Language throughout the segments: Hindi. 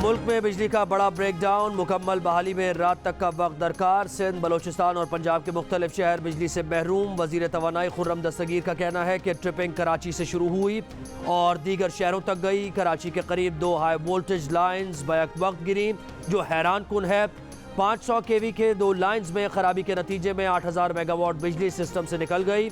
मुल्क में बिजली का बड़ा ब्रेकडाउन, मुकम्मल बहाली में रात तक का वक्त दरकार। सिंध, बलोचिस्तान और पंजाब के मुख्तलिफ शहर बिजली से महरूम। वजीर तवानाई खुर्रम दस्तगीर का कहना है कि ट्रिपिंग कराची से शुरू हुई और दीगर शहरों तक गई। कराची के करीब 2 हाई वोल्टेज लाइन्स बैक वक्त गिरी, जो हैरान कुन है। 500 kV के 2 लाइन्स में खराबी के नतीजे में 8000 मेगावाट बिजली सिस्टम से निकल गई।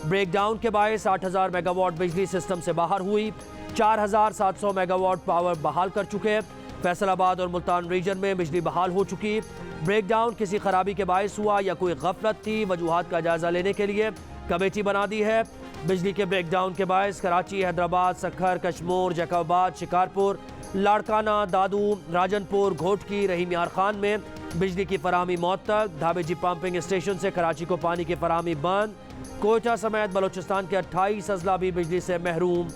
ब्रेकडाउन के बायस 8000 मेगावाट बिजली सिस्टम से बाहर हुई। 4700 मेगावाट पावर बहाल कर चुके। फैसलाबाद और मुल्तान रीजन में बिजली बहाल हो चुकी। ब्रेकडाउन किसी खराबी के बायस हुआ या कोई गफलत थी, वजूहात का जायजा लेने के लिए कमेटी बना दी है। बिजली के ब्रेकडाउन के बायस कराची, हैदराबाद, सखर, कश्मोर, जैकबाबाद, शिकारपुर, लाड़काना, दादू, राजनपुर, घोटकी, रहीम यार खान में बिजली की फराहमी मअतल। धाबेजी पंपिंग स्टेशन से कराची को पानी की फराहमी बंद। कोयटा समेत बलोचिस्तान के 28 अजला भी बिजली से महरूम।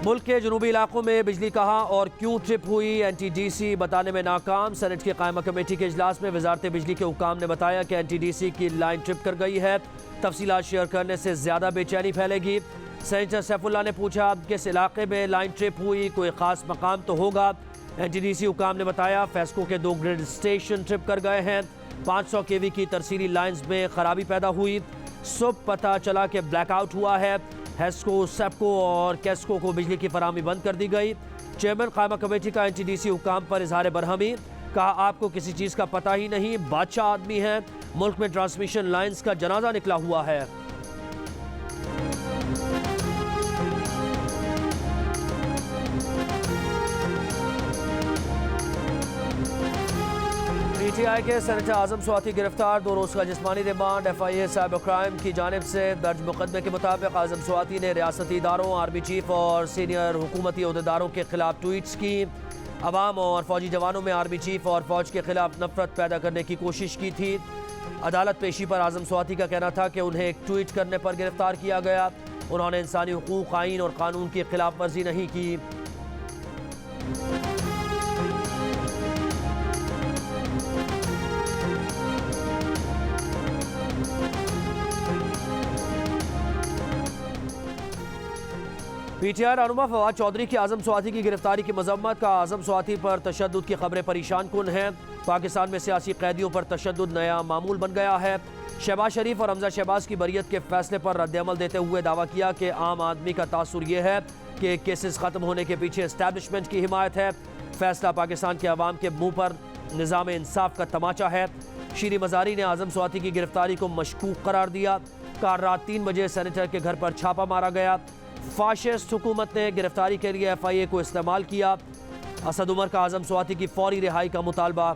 मुल्क के जनूबी इलाकों में बिजली कहाँ और क्यों ट्रिप हुई, NTDC बताने में नाकाम। सेनेट की कायमा कमेटी के इजलास में वजारत बिजली के हुक्काम ने बताया कि NTDC की लाइन ट्रिप कर गई है। तफसीलात शेयर करने से ज़्यादा बेचैनी फैलेगी। सेनेटर सैफुल्लाह ने पूछा किस इलाके में लाइन ट्रिप हुई, कोई ख़ास मकाम तो होगा। NTDC हुक्काम ने बताया फेस्को के 2 ग्रिड स्टेशन ट्रिप कर गए हैं। 500 kV की तरसीली लाइन्स में खराबी पैदा हुई। सुबह पता चला कि ब्लैकआउट हुआ है। हेस्को, सेप्को और कैस्को को बिजली की फराहमी बंद कर दी गई। चेयरमैन कायमा कमेटी का NTDC हुक्काम पर इजहार बरहमी। कहा आपको किसी चीज़ का पता ही नहीं, बादशाह आदमी है। मुल्क में ट्रांसमिशन लाइन्स का जनाजा निकला हुआ है। PTI के सेनेटर आजम स्वाति गिरफ्तार। 2 रोज़ का जिस्मानी रिमांड। FIA साइबर क्राइम की जानिब से दर्ज मुकदमे के मुताबिक आजम स्वाति ने रियासती इदारों, आर्मी चीफ और सीनियर हुकूमती अहदेदारों के खिलाफ ट्वीट्स की। अवाम और फौजी जवानों में आर्मी चीफ और फौज के खिलाफ नफरत पैदा करने की कोशिश की थी। अदालत पेशी पर आजम स्वाति का कहना था कि उन्हें एक ट्वीट करने पर गिरफ्तार किया गया। उन्होंने इंसानी हुकूक, आइन और कानून की खिलाफ वर्जी नहीं की। PTI रहनुमा फवाद चौधरी की आजम स्वाति की गिरफ्तारी की मजम्मत। का आजम स्वाति पर तशद्दुद की खबरें परेशान कुन हैं। पाकिस्तान में सियासी कैदियों पर तशद्दुद नया मामूल बन गया है। शहबाज शरीफ और हमजा शहबाज की बरियत के फैसले पर रद्द-ए-अमल देते हुए दावा किया कि आम आदमी का तासुर यह है कि केसेस ख़त्म होने के पीछे एस्टैब्लिशमेंट की हिमायत है। फैसला पाकिस्तान के अवाम के मुँह पर निज़ाम इंसाफ का तमाचा है। शीरी मज़ारी ने आजम स्वाति की गिरफ्तारी को मशकूक करार दिया। कल रात 3 बजे सेनेटर के घर पर छापा मारा गया। फाशिस्ट हुकूमत ने गिरफ्तारी के लिए FIA को इस्तेमाल किया। असद उमर का आजम स्वाति की फौरी रिहाई का मुतालबा।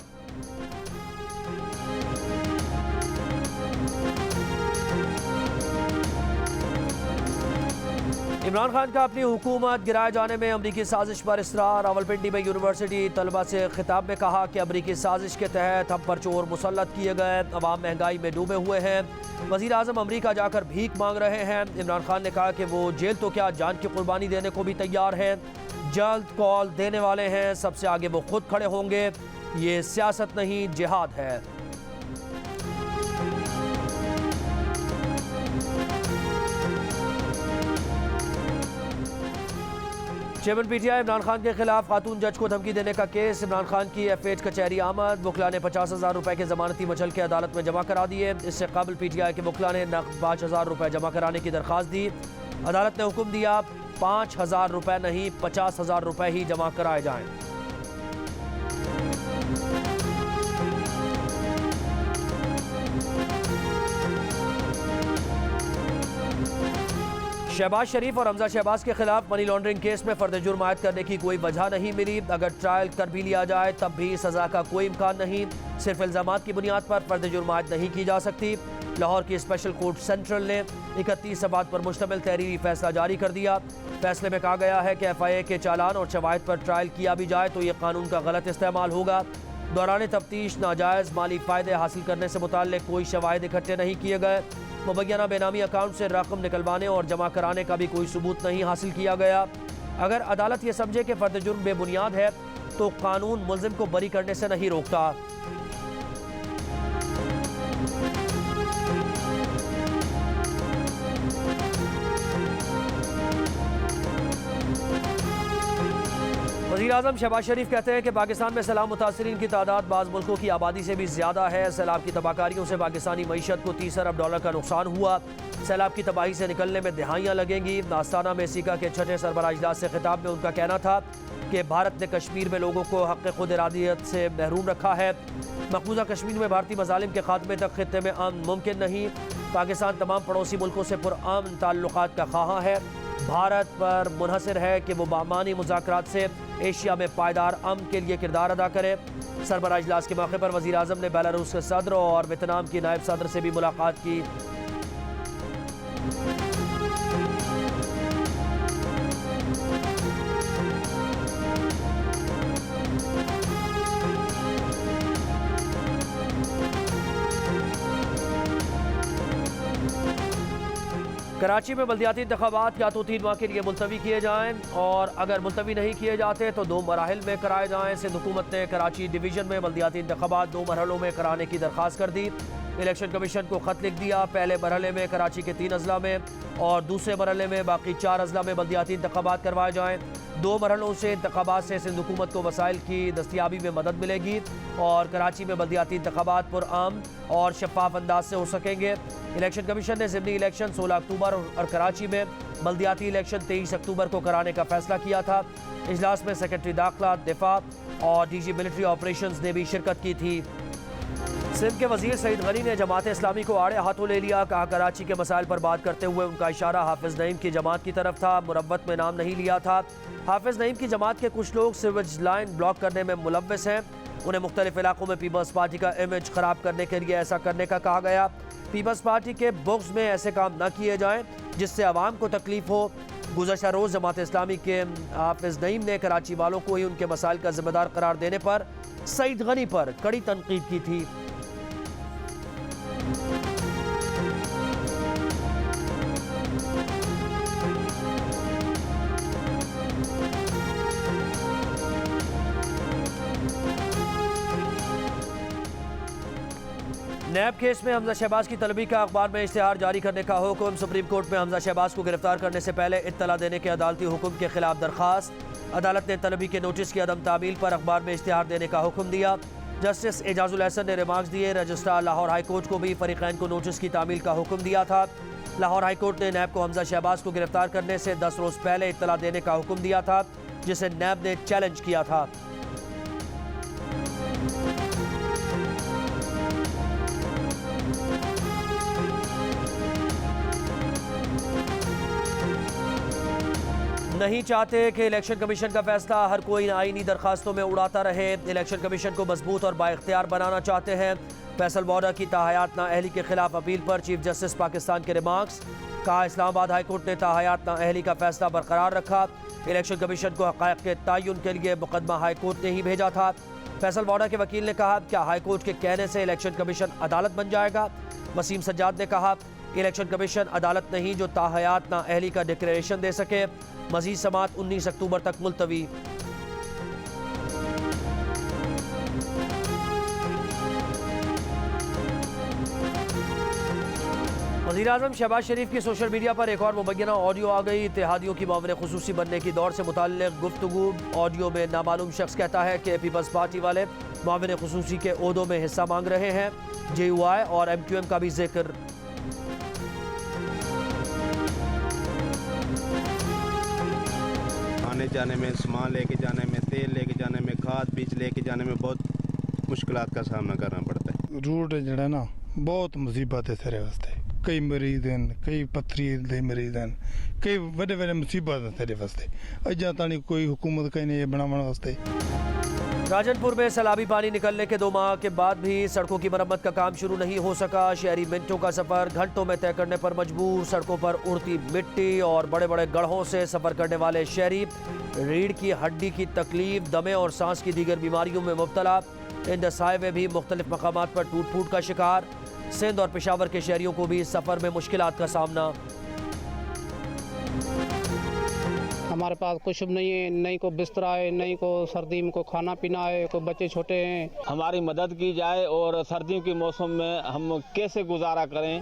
इमरान खान का अपनी हुकूमत गिराए जाने में अमरीकी साजिश पर इसरार। रावलपिंडी में यूनिवर्सिटी तलबा से खिताब में कहा कि अमरीकी साजिश के तहत हम पर चोर मुसल्लत किए गए। अवाम महंगाई में डूबे हुए हैं। वज़ीर आज़म अमरीका जाकर भीख मांग रहे हैं। इमरान खान ने कहा कि वो जेल तो क्या, जान की कुर्बानी देने को भी तैयार हैं। जल्द कॉल देने वाले हैं। सबसे आगे वो खुद खड़े होंगे। ये सियासत नहीं, जिहाद है। चेयरमैन PTI इमरान खान के खिलाफ खातून जज को धमकी देने का केस। इमरान खान की F8 कचहरी आमद। वकला ने 50,000 रुपए के जमानती मचल के अदालत में जमा करा दिए। इससे कबल PTI के वकला ने नकद 5,000 रुपए जमा कराने की दरख्वास्त दी। अदालत ने हुक्म दिया 5,000 रुपए नहीं, 50,000 रुपए ही जमा कराए जाएं। शहबाज शरीफ और हमजा शहबाज के खिलाफ मनी लॉन्ड्रिंग केस में फर्द जुर्म आयद करने की कोई वजह नहीं मिली। अगर ट्रायल कर भी लिया जाए तब भी सजा का कोई इम्कान नहीं। सिर्फ इल्जामात की बुनियाद पर फर्द जुर्म आयद नहीं की जा सकती। लाहौर की स्पेशल कोर्ट सेंट्रल ने 31 सवाल पर मुश्तमिल तहरीरी फैसला जारी कर दिया। फैसले में कहा गया है कि FIA के चालान और शवाहिद पर ट्रायल किया भी जाए तो ये कानून का गलत इस्तेमाल होगा। दौरान तफ्तीश नाजायज़ माली फ़ायदे हासिल करने से मुताल्लिक़ कोई शवाहिद इकट्ठे नहीं किए गए। मुबैना बेनामी अकाउंट से रकम निकलवाने और जमा कराने का भी कोई सबूत नहीं हासिल किया गया। अगर अदालत ये समझे कि फर्द जुर्म बेबुनियाद है तो कानून मुल्जिम को बरी करने से नहीं रोकता। वज़ीर-ए-आज़म शहबाज शरीफ कहते हैं कि पाकिस्तान में सैलाब मुतासरीन की तादाद बाज़ मुल्कों की आबादी से भी ज़्यादा है। सैलाब की तबाहकारियों से पाकिस्तानी मईशत को 30 अरब डॉलर का नुकसान हुआ। सैलाब की तबाही से निकलने में दिहाइयाँ लगेंगी। आस्ताना में सीका के छठे सरबराह इजलास से खिताब में उनका कहना था कि भारत ने कश्मीर में लोगों को हक़ खुद इरादियत से महरूम रखा है। मकबूजा कश्मीर में भारतीय मज़ालिम के खात्मे तक खित्ते में अमन मुमकिन नहीं। पाकिस्तान तमाम पड़ोसी मुल्कों से पुरअमन ताल्लुकात का ख़्वाह है। भारत पर मुनहसर है कि वो बामानी मुज़ाकरात से एशिया में पायदार अमन के लिए किरदार अदा करे। सरबराह इजलास के मौके पर वज़ीर-ए-आज़म ने बेलारूस के सदर और वियतनाम की नायब सदर से भी मुलाकात की। कराची में बल्दियाती इंतखाबात या तो 3 माह के लिए मुलतवी किए जाएँ और अगर मुलतवी नहीं किए जाते तो 2 मराहिल में कराए जाएँ। सिंध हुकूमत ने कराची डिवीज़न में बल्दियाती इंतखाबात 2 मरहलों में कराने की दरख्वास्त कर दी। इलेक्शन कमीशन को ख़त लिख दिया। पहले मरहले में कराची के 3 अजला में और दूसरे मरहले में बाकी 4 अजला में बल्दियाती इंतखाबात करवाए जाएँ। 2 मरहलों से इंतखाबात से सिंध हुकूमत को वसाइल की दस्तियाबी में मदद मिलेगी और कराची में बल्दियाती इंतखाबात पुरअमन और शफाफ अंदाज से हो सकेंगे। इलेक्शन कमीशन ने ज़िमनी इलेक्शन 16 अक्टूबर और कराची में बल्दियाती इलेक्शन 23 अक्टूबर को कराने का फैसला किया था। इजलास में सेक्रेटरी दाखिला, दिफा और डीजी मिलिट्री ऑपरेशंस ने भी शिरकत की थी। सिंध के वजीर सईद गनी ने जमात इस्लामी को आड़े हाथों ले लिया। कहा कराची के मसाइल पर बात करते हुए उनका इशारा हाफिज नईम की जमात की तरफ था। मुरव्वत में नाम नहीं लिया था। हाफिज नईम की जमात के कुछ लोग सीवेज लाइन ब्लॉक करने में मुलव्वस हैं। उन्हें मुख्तलिफ इलाकों में पीपल्स पार्टी का इमेज खराब करने के लिए ऐसा करने का कहा गया। पीपल्स पार्टी के बुग्ज में ऐसे काम न किए जाएं जिससे आवाम को तकलीफ हो। गुज़श्ता रोज़ जमात इस्लामी के हाफिज नईम ने कराची वालों को ही उनके मसाइल का जिम्मेदार करार देने पर सईद गनी पर कड़ी तनकीद की थी। नैब केस में हमजा शहबाज की तलबी का अखबार में इश्तिहार जारी करने का हुक्म। सुप्रीम कोर्ट में हमजा शहबाज को गिरफ्तार करने से पहले इत्तला देने के अदालती हुक्म के खिलाफ दरखास्त। अदालत ने तलबी के नोटिस की अदम तामील पर अखबार में इश्तिहार देने का हुक्म दिया। जस्टिस एजाजुल एहसन ने रिमार्क्स दिए। रजिस्ट्रार लाहौर हाई कोर्ट को भी फरीकैन को नोटिस की तामील का हुक्म दिया था। लाहौर हाई कोर्ट ने नैब को हमजा शहबाज को गिरफ्तार करने से 10 रोज़ पहले इत्तला देने का हुक्म दिया था, जिसे नैब ने चैलेंज किया था। नहीं चाहते कि इलेक्शन कमीशन का फैसला हर कोई आईनी दरखास्तों में उड़ाता रहे। इलेक्शन कमीशन को मजबूत और बाइख्तियार बनाना चाहते हैं। फैसल बॉर्डर की ताहयात नाअहली के खिलाफ अपील पर चीफ जस्टिस पाकिस्तान के रिमार्क्स। कहा इस्लामाबाद हाई कोर्ट ने ताहयात नाअहली का फैसला बरकरार रखा। इलेक्शन कमीशन को हक़ाइक़ के तयन के लिए मुकदमा हाई कोर्ट ने ही भेजा था। फैसल बॉर्डर के वकील ने कहा क्या हाई कोर्ट के कहने से इलेक्शन कमीशन अदालत बन जाएगा। वसीम सज्जाद ने कहा इलेक्शन कमीशन अदालत नहीं जो ताहयात नाअहली का डिक्लेरेशन दे सके। मज़ीद समाअत 19 अक्टूबर तक मुलतवी। वज़ीर-ए-आज़म शहबाज शरीफ की सोशल मीडिया पर एक और मुबैना ऑडियो आ गई। इत्तेहादियों की मामले खुसूसी बनने की दौर से मुताल्लिक़ गुफ्तगू। ऑडियो में नामालूम शख्स कहता है कि पीपल्स पार्टी वाले मामले खुसूसी के ओहदों में हिस्सा मांग रहे हैं। JUI और MQM का भी जिक्र। आने जाने में, सामान लेके जाने में, तेल लेके जाने में, खाद बीज लेके जाने में बहुत मुश्किलात का सामना करना पड़ता है। रूट जड़ा ना बहुत मुसीबत है सारे वास्ते। कई मरीज हैं, कई पत्थरी दे मरीज हैं, कई बड़े बड़े मुसीबत है सारे वास्ते। अजा तानी कोई हुकूमत कहीं नहीं बनाने वास्ते। राजनपुर में सैलाबी पानी निकलने के 2 माह के बाद भी सड़कों की मरम्मत का काम शुरू नहीं हो सका। शहरी मिनटों का सफ़र घंटों में तय करने पर मजबूर। सड़कों पर उड़ती मिट्टी और बड़े बड़े गड्ढों से सफ़र करने वाले शहरी रीढ़ की हड्डी की तकलीफ, दमे और सांस की दीगर बीमारियों में मुब्तला। इंडस हाईवे भी मुख्तलिफ मकामात पर टूट फूट का शिकार। सिंध और पेशावर के शहरियों को भी सफ़र में मुश्किलात का सामना। हमारे पास कुछ नहीं है, नहीं को बिस्तरा है, नहीं को सर्दी में को खाना पीना है, कोई बच्चे छोटे हैं। हमारी मदद की जाए और सर्दियों के मौसम में हम कैसे गुजारा करें।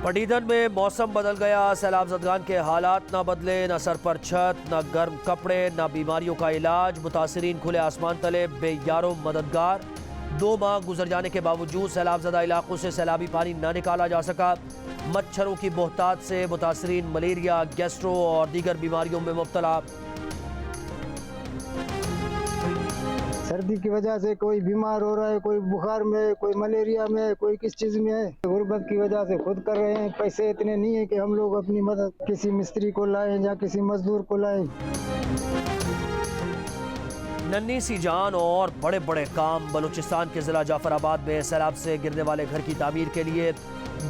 पटीधन में मौसम बदल गया, सैलाब ज़दगान के हालात ना बदले, न सर पर छत, न गर्म कपड़े, न बीमारियों का इलाज। मुतासरीन खुले आसमान तले बेयारो मददगार। 2 माह गुजर जाने के बावजूद सैलाब ज़दा इलाकों से सैलाबी पानी न निकाला जा सका। मच्छरों की बोहतात से मुतासरीन मलेरिया, गैस्ट्रो और दीगर बीमारियों में मुब्तला। सर्दी की वजह से कोई बीमार हो रहा है, कोई बुखार में, कोई मलेरिया में, कोई किस चीज़ में है। गुर्बत की वजह से खुद कर रहे हैं। पैसे इतने नहीं है कि हम लोग अपनी मदद किसी मिस्त्री को लाएं या किसी मजदूर को लाएं। नन्ही सी जान और बड़े बड़े काम। बलूचिस्तान के ज़िला जाफराबाद में सैलाब से गिरने वाले घर की तामीर के लिए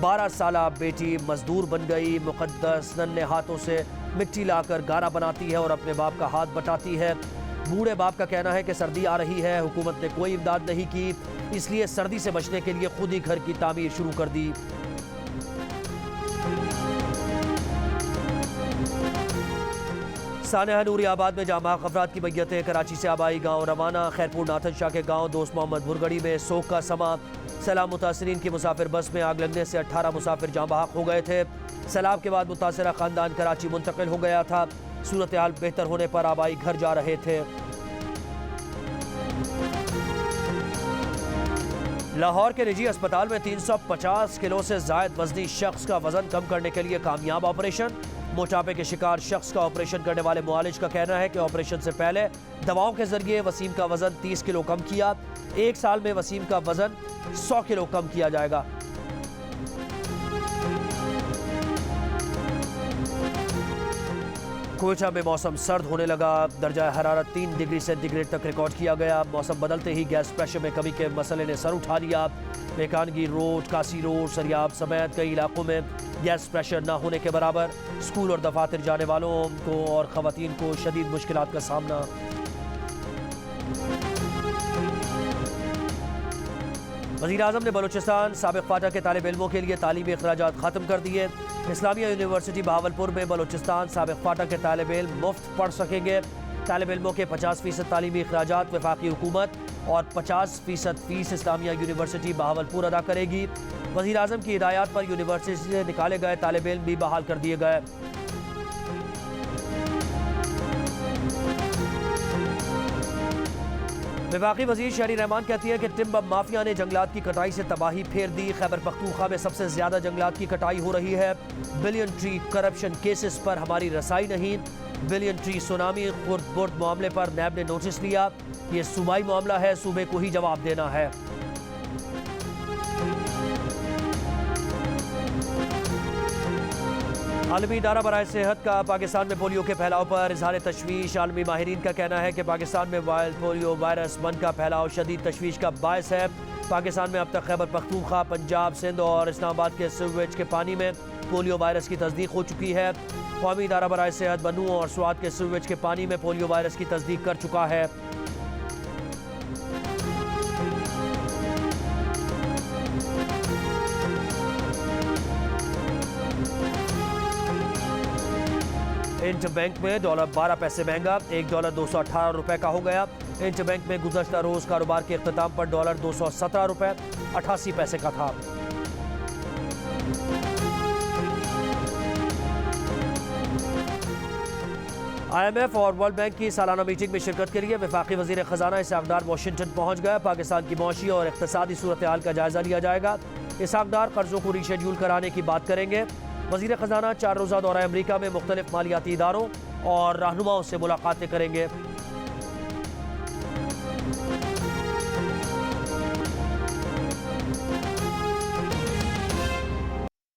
12 साला बेटी मजदूर बन गई। मुकद्दस नन्हे हाथों से मिट्टी लाकर गारा बनाती है और अपने बाप का हाथ बटाती है। बूढ़े बाप का कहना है कि सर्दी आ रही है, हुकूमत ने कोई इमदाद नहीं की, इसलिए सर्दी से बचने के लिए खुद ही घर की तामीर शुरू कर दी। सानेहा नूरियाबाद में जामा अफराद की मैयतें कराची से आबाई गांव रवाना। खैरपुर नाथन शाह के गांव दोस्त मोहम्मद भुरगड़ी में सोग का समा। सैलाब मुतासरीन की मुसाफिर बस में आग लगने से 18 मुसाफिर जाँ बहक हो गए थे। सैलाब के बाद मुतासरा खानदान कराची मुंतकिल हो गया था। सूरत हाल बेहतर होने पर आबाई घर जा रहे थे। लाहौर के निजी अस्पताल में 350 किलो से जायद वजनी शख्स का वजन कम करने के लिए कामयाब ऑपरेशन। मोटापे के शिकार शख्स का ऑपरेशन करने वाले मुआलिज का कहना है कि ऑपरेशन से पहले दवाओं के जरिए वसीम का वजन 30 किलो कम किया। 1 साल में वसीम का वजन 100 किलो कम किया जाएगा। कोयटा में मौसम सर्द होने लगा। दर्जा हरारत 3 डिग्री सेंटीग्रेड तक रिकॉर्ड किया गया। मौसम बदलते ही गैस प्रेशर में कमी के मसले ने सर उठा लिया। मेकानगी रोड, कासी रोड, सरियाब समेत कई इलाकों में गैस प्रेशर न होने के बराबर। स्कूल और दफातर जाने वालों को और ख़वातीन को शदीद मुश्किलात का सामना। वज़ीर-ए-आज़म ने बलूचिस्तान साबिक़ फ़ाटा के तालिब इल्मों के लिए तालीमी अखराजात ख़त्म कर दिए। इस्लामिया यूनिवर्सिटी बहावलपुर में बलूचिस्तान साबिक़ फ़ाटा के तालिब इल्म मुफ्त पढ़ सकेंगे। तालिब इल्मों के 50% तालीमी अखराजात वफाकी हुकूमत और 50% फ़ीस इस्लामिया यूनिवर्सिटी बहावलपुर अदा करेगी। वज़ीर-ए-आज़म की हिदायत पर यूनिवर्सिटी से निकाले गए तालिब इल्म भी बहाल कर दिए गए। वफाकी वज़ीर शहरी रहमान कहती है कि टिम्बर माफिया ने जंगलात की कटाई से तबाही फेर दी। खैबर पख्तूनख्वा में सबसे ज्यादा जंगलात की कटाई हो रही है। बिलियन ट्री करप्शन केसेस पर हमारी रसाई नहीं। बिलियन ट्री सुनामी खुर्द-बुर्द मामले पर नैब ने नोटिस लिया। ये सूबाई मामला है, सूबे को ही जवाब देना है। आलमी इदारा बराए सेहत का पाकिस्तान में पोलियो के फैलाव पर इजहार तशवीश। आलमी माहिरीन का कहना है कि पाकिस्तान में वाइल्ड पोलियो वायरस 1 का फैलाव शदीद तशवीश का बायस है। पाकिस्तान में अब तक खैबर पख्तूनख्वा, पंजाब, सिंध और इस्लामाबाद के सीवेज के पानी में पोलियो वायरस की तस्दीक हो चुकी है। कौमी इदारा बराए सेहत बनू और स्वात के सीवेज के पानी में पोलियो वायरस की तस्दीक कर चुका है। इंटर बैंक में डॉलर 12 पैसे महंगा, $1 218 रुपए का हो गया। इंटर बैंक में गुज़श्ता रोज कारोबार के इख्तिताम पर डॉलर 217 रुपए 88 पैसे का था। IMF और वर्ल्ड बैंक की सालाना मीटिंग में शिरकत के लिए वफाकी वज़ीर ख़जाना इसहाक़ डार वाशिंगटन पहुँच गया। पाकिस्तान की मौशी और इक़्तिसादी सूरत हाल का जायज़ा लिया जाएगा। इसहाक़ डार कर्ज़ों को रीशेड्यूल कराने की बात करेंगे। वज़ीर ख़जाना 4 रोज़ा दौरा अमरीका में मुख्तलिफ मालियाती इदारों और रहनुमाओं से मुलाकातें करेंगे।